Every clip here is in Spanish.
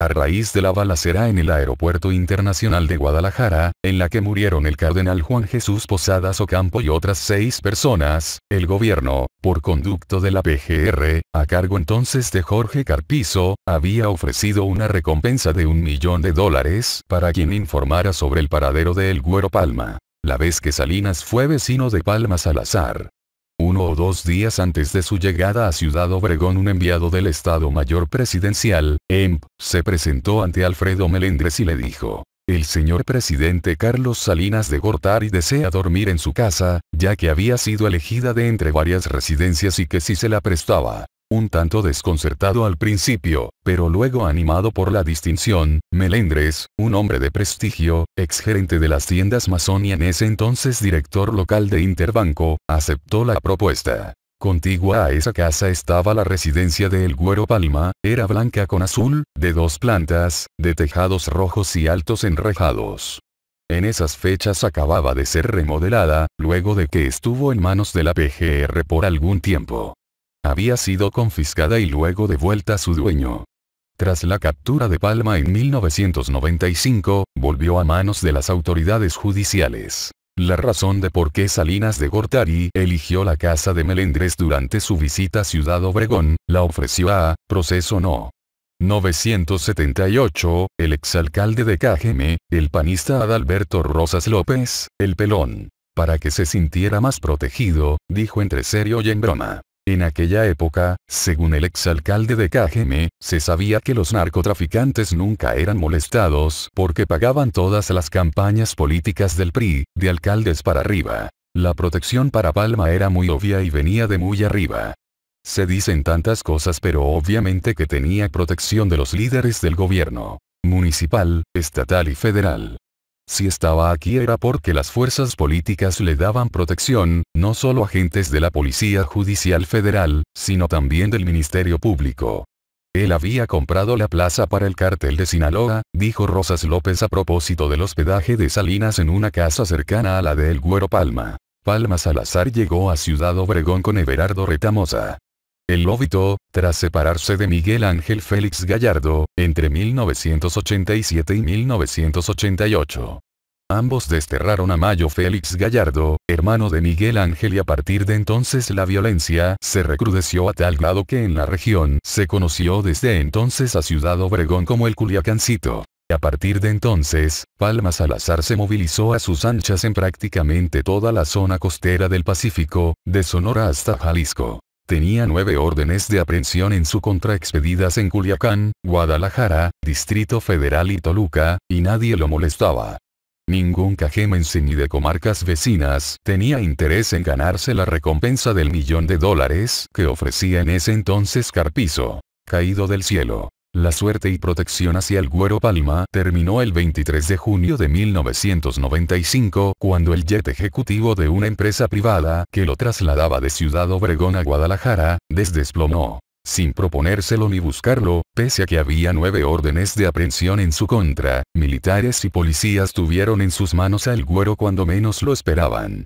a raíz de la balacera en el Aeropuerto Internacional de Guadalajara, en la que murieron el cardenal Juan Jesús Posadas Ocampo y otras 6 personas, el gobierno, por conducto de la PGR, a cargo entonces de Jorge Carpizo, había ofrecido una recompensa de $1 millón para quien informara sobre el paradero de El Güero Palma, la vez que Salinas fue vecino de Palma Salazar. 1 o 2 días antes de su llegada a Ciudad Obregón, un enviado del Estado Mayor Presidencial, EMP, se presentó ante Alfredo Melendres y le dijo: "El señor presidente Carlos Salinas de Gortari desea dormir en su casa, ya que había sido elegida de entre varias residencias y que si se la prestaba". Un tanto desconcertado al principio, pero luego animado por la distinción, Melendres, un hombre de prestigio, exgerente de las tiendas Mason y en ese entonces director local de Interbanco, aceptó la propuesta. Contigua a esa casa estaba la residencia de El Güero Palma, era blanca con azul, de 2 plantas, de tejados rojos y altos enrejados. En esas fechas acababa de ser remodelada, luego de que estuvo en manos de la PGR por algún tiempo. Había sido confiscada y luego devuelta a su dueño. Tras la captura de Palma en 1995, volvió a manos de las autoridades judiciales. La razón de por qué Salinas de Gortari eligió la casa de Melendres durante su visita a Ciudad Obregón, la ofreció a Proceso No. 978, el exalcalde de Cajeme, el panista Adalberto Rosas López, el Pelón. Para que se sintiera más protegido, dijo entre serio y en broma. En aquella época, según el exalcalde de Cajeme, se sabía que los narcotraficantes nunca eran molestados porque pagaban todas las campañas políticas del PRI, de alcaldes para arriba. La protección para Palma era muy obvia y venía de muy arriba. Se dicen tantas cosas, pero obviamente que tenía protección de los líderes del gobierno municipal, estatal y federal. Si estaba aquí era porque las fuerzas políticas le daban protección, no solo agentes de la Policía Judicial Federal, sino también del Ministerio Público. Él había comprado la plaza para el cártel de Sinaloa, dijo Rosas López a propósito del hospedaje de Salinas en una casa cercana a la de El Güero Palma. Palma Salazar llegó a Ciudad Obregón con Everardo Retamosa. El Lobito, tras separarse de Miguel Ángel Félix Gallardo, entre 1987 y 1988. Ambos desterraron a Mayo Félix Gallardo, hermano de Miguel Ángel, y a partir de entonces la violencia se recrudeció a tal grado que en la región se conoció desde entonces a Ciudad Obregón como el Culiacancito. A partir de entonces, Palma Salazar se movilizó a sus anchas en prácticamente toda la zona costera del Pacífico, de Sonora hasta Jalisco. Tenía 9 órdenes de aprehensión en su contra expedidas en Culiacán, Guadalajara, Distrito Federal y Toluca, y nadie lo molestaba. Ningún cajemense ni de comarcas vecinas tenía interés en ganarse la recompensa del $1 millón que ofrecía en ese entonces Carpizo. Caído del cielo. La suerte y protección hacia El Güero Palma terminó el 23 de junio de 1995, cuando el jet ejecutivo de una empresa privada que lo trasladaba de Ciudad Obregón a Guadalajara, desplomó. Sin proponérselo ni buscarlo, pese a que había 9 órdenes de aprehensión en su contra, militares y policías tuvieron en sus manos a El Güero cuando menos lo esperaban.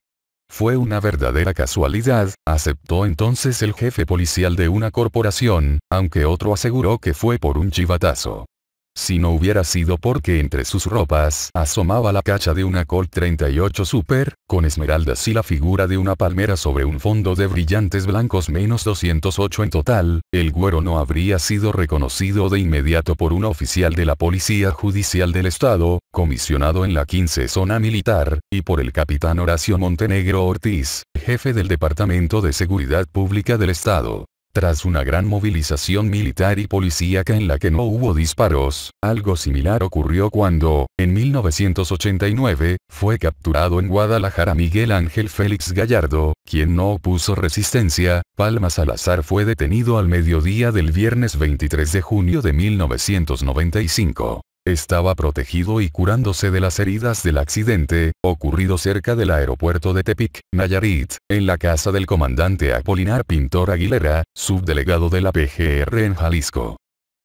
Fue una verdadera casualidad, aceptó entonces el jefe policial de una corporación, aunque otro aseguró que fue por un chivatazo. Si no hubiera sido porque entre sus ropas asomaba la cacha de una Colt 38 Super, con esmeraldas y la figura de una palmera sobre un fondo de brillantes blancos -208 en total, El Güero no habría sido reconocido de inmediato por un oficial de la Policía Judicial del Estado, comisionado en la 15 Zona Militar, y por el capitán Horacio Montenegro Ortiz, jefe del Departamento de Seguridad Pública del Estado. Tras una gran movilización militar y policíaca en la que no hubo disparos, algo similar ocurrió cuando, en 1989, fue capturado en Guadalajara Miguel Ángel Félix Gallardo, quien no opuso resistencia. Palma Salazar fue detenido al mediodía del viernes 23 de junio de 1995. Estaba protegido y curándose de las heridas del accidente, ocurrido cerca del aeropuerto de Tepic, Nayarit, en la casa del comandante Apolinar Pintor Aguilera, subdelegado de la PGR en Jalisco.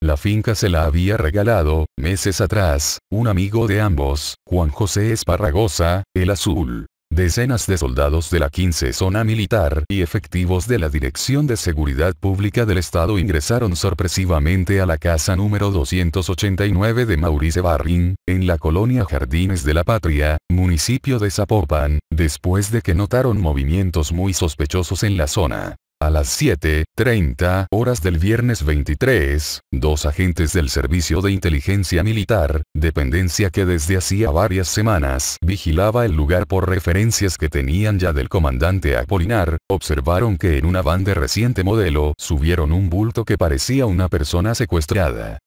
La finca se la había regalado, meses atrás, un amigo de ambos, Juan José Esparragosa, el Azul. Decenas de soldados de la 15 Zona Militar y efectivos de la Dirección de Seguridad Pública del Estado ingresaron sorpresivamente a la casa número 289 de Maurice Barrín, en la colonia Jardines de la Patria, municipio de Zapopan, después de que notaron movimientos muy sospechosos en la zona. A las 7:30 horas del viernes 23, dos agentes del Servicio de Inteligencia Militar, dependencia que desde hacía varias semanas vigilaba el lugar por referencias que tenían ya del comandante Apolinar, observaron que en una van de reciente modelo subieron un bulto que parecía una persona secuestrada.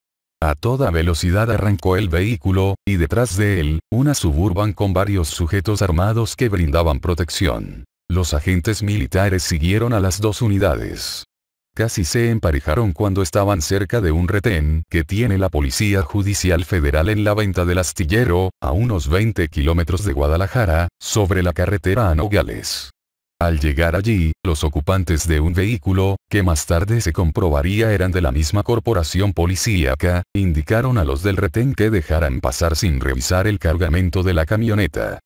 A toda velocidad arrancó el vehículo, y detrás de él, una Suburban con varios sujetos armados que brindaban protección. Los agentes militares siguieron a las dos unidades. Casi se emparejaron cuando estaban cerca de un retén que tiene la Policía Judicial Federal en la Venta del Astillero, a unos 20 kilómetros de Guadalajara, sobre la carretera a Nogales. Al llegar allí, los ocupantes de un vehículo, que más tarde se comprobaría eran de la misma corporación policíaca, indicaron a los del retén que dejaran pasar sin revisar el cargamento de la camioneta.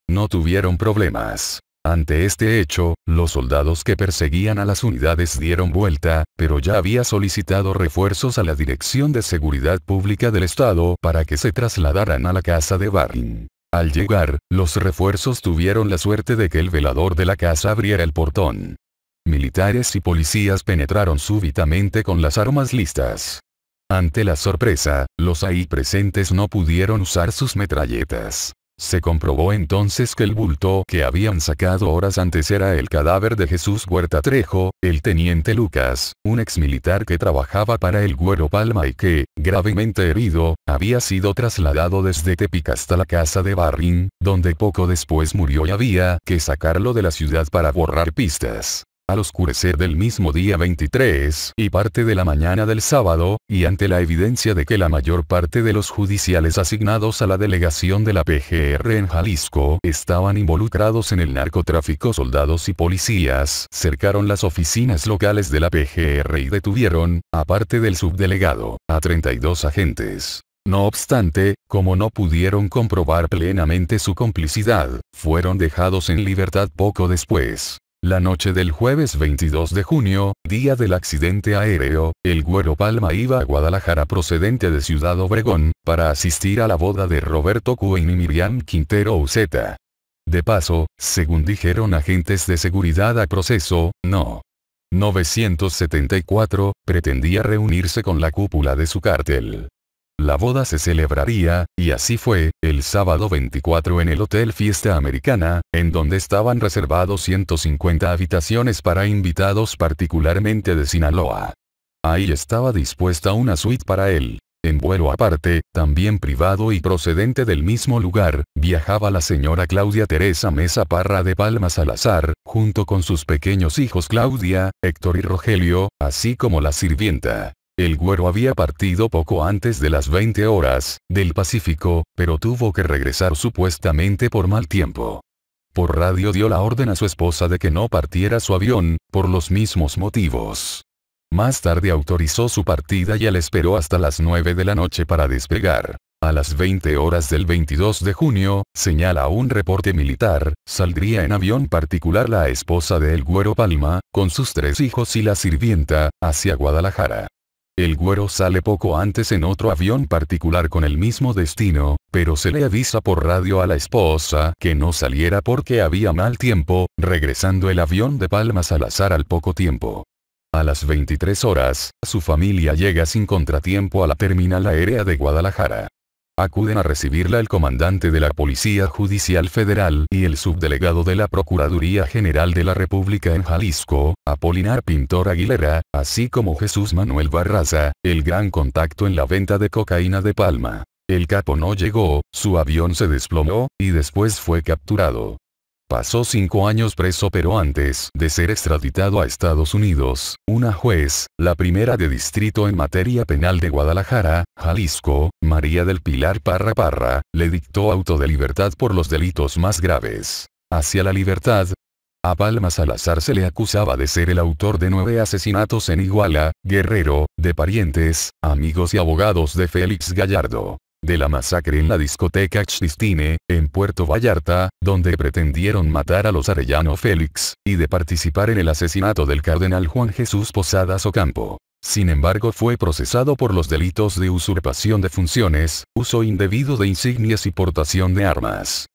No tuvieron problemas. Ante este hecho, los soldados que perseguían a las unidades dieron vuelta, pero ya había solicitado refuerzos a la Dirección de Seguridad Pública del Estado para que se trasladaran a la casa de Barrín. Al llegar, los refuerzos tuvieron la suerte de que el velador de la casa abriera el portón. Militares y policías penetraron súbitamente con las armas listas. Ante la sorpresa, los ahí presentes no pudieron usar sus metralletas. Se comprobó entonces que el bulto que habían sacado horas antes era el cadáver de Jesús Huerta Trejo, el teniente Lucas, un exmilitar que trabajaba para el Güero Palma y que, gravemente herido, había sido trasladado desde Tepic hasta la casa de Barrín, donde poco después murió y había que sacarlo de la ciudad para borrar pistas. Al oscurecer del mismo día 23 y parte de la mañana del sábado, y ante la evidencia de que la mayor parte de los judiciales asignados a la delegación de la PGR en Jalisco estaban involucrados en el narcotráfico, soldados y policías cercaron las oficinas locales de la PGR y detuvieron, aparte del subdelegado, a 32 agentes. No obstante, como no pudieron comprobar plenamente su complicidad, fueron dejados en libertad poco después. La noche del jueves 22 de junio, día del accidente aéreo, el Güero Palma iba a Guadalajara procedente de Ciudad Obregón, para asistir a la boda de Roberto Cuen y Miriam Quintero Uceta. De paso, según dijeron agentes de seguridad a Proceso, No. 974, pretendía reunirse con la cúpula de su cártel. La boda se celebraría, y así fue, el sábado 24 en el Hotel Fiesta Americana, en donde estaban reservados 150 habitaciones para invitados particularmente de Sinaloa. Ahí estaba dispuesta una suite para él. En vuelo aparte, también privado y procedente del mismo lugar, viajaba la señora Claudia Teresa Mesa Parra de Palma Salazar, junto con sus pequeños hijos Claudia, Héctor y Rogelio, así como la sirvienta. El Güero había partido poco antes de las 20 horas, del Pacífico, pero tuvo que regresar supuestamente por mal tiempo. Por radio dio la orden a su esposa de que no partiera su avión, por los mismos motivos. Más tarde autorizó su partida y él esperó hasta las 9 de la noche para despegar. A las 20 horas del 22 de junio, señala un reporte militar, saldría en avión particular la esposa de El Güero Palma, con sus 3 hijos y la sirvienta, hacia Guadalajara. El Güero sale poco antes en otro avión particular con el mismo destino, pero se le avisa por radio a la esposa que no saliera porque había mal tiempo, regresando el avión de Palma Salazar al poco tiempo. A las 23 horas, su familia llega sin contratiempo a la terminal aérea de Guadalajara. Acuden a recibirla el comandante de la Policía Judicial Federal y el subdelegado de la Procuraduría General de la República en Jalisco, Apolinar Pintor Aguilera, así como Jesús Manuel Barraza, el gran contacto en la venta de cocaína de Palma. El capo no llegó, su avión se desplomó, y después fue capturado. Pasó 5 años preso, pero antes de ser extraditado a Estados Unidos, una juez, la primera de distrito en materia penal de Guadalajara, Jalisco, María del Pilar Parra Parra, le dictó auto de libertad por los delitos más graves. Hacia la libertad. A Palma Salazar se le acusaba de ser el autor de 9 asesinatos en Iguala, Guerrero, de parientes, amigos y abogados de Félix Gallardo. de la masacre en la discoteca Christine, en Puerto Vallarta, donde pretendieron matar a los Arellano Félix, y de participar en el asesinato del cardenal Juan Jesús Posadas Ocampo. Sin embargo, fue procesado por los delitos de usurpación de funciones, uso indebido de insignias y portación de armas.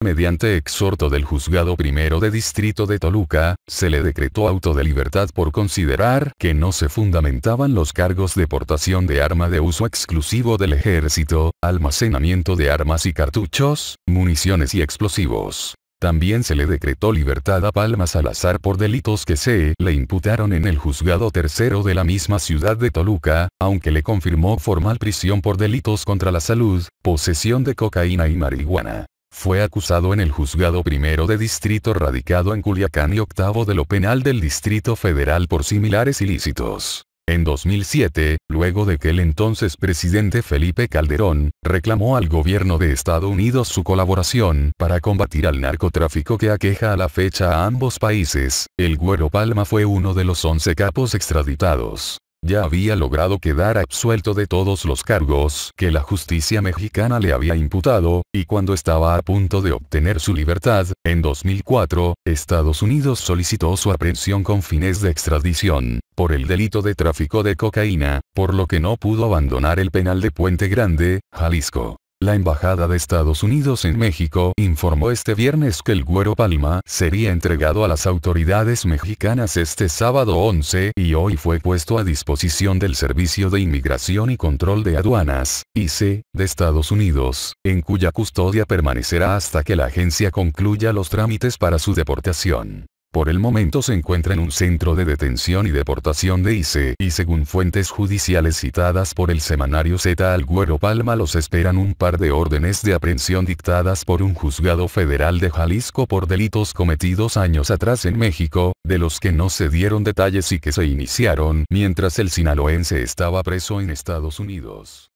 Mediante exhorto del Juzgado Primero de Distrito de Toluca, se le decretó auto de libertad por considerar que no se fundamentaban los cargos de portación de arma de uso exclusivo del ejército, almacenamiento de armas y cartuchos, municiones y explosivos. También se le decretó libertad a Palma Salazar por delitos que se le imputaron en el Juzgado Tercero de la misma ciudad de Toluca, aunque le confirmó formal prisión por delitos contra la salud, posesión de cocaína y marihuana. Fue acusado en el Juzgado Primero de Distrito radicado en Culiacán y octavo de lo penal del Distrito Federal por similares ilícitos. En 2007, luego de que el entonces presidente Felipe Calderón reclamó al gobierno de Estados Unidos su colaboración para combatir al narcotráfico que aqueja a la fecha a ambos países, el Güero Palma fue uno de los 11 capos extraditados. Ya había logrado quedar absuelto de todos los cargos que la justicia mexicana le había imputado, y cuando estaba a punto de obtener su libertad, en 2004, Estados Unidos solicitó su aprehensión con fines de extradición, por el delito de tráfico de cocaína, por lo que no pudo abandonar el penal de Puente Grande, Jalisco. La Embajada de Estados Unidos en México informó este viernes que el Güero Palma sería entregado a las autoridades mexicanas este sábado 11 y hoy fue puesto a disposición del Servicio de Inmigración y Control de Aduanas, ICE, de Estados Unidos, en cuya custodia permanecerá hasta que la agencia concluya los trámites para su deportación. Por el momento se encuentra en un centro de detención y deportación de ICE y según fuentes judiciales citadas por el semanario Z al Güero Palma los esperan un par de órdenes de aprehensión dictadas por un juzgado federal de Jalisco por delitos cometidos años atrás en México, de los que no se dieron detalles y que se iniciaron mientras el sinaloense estaba preso en Estados Unidos.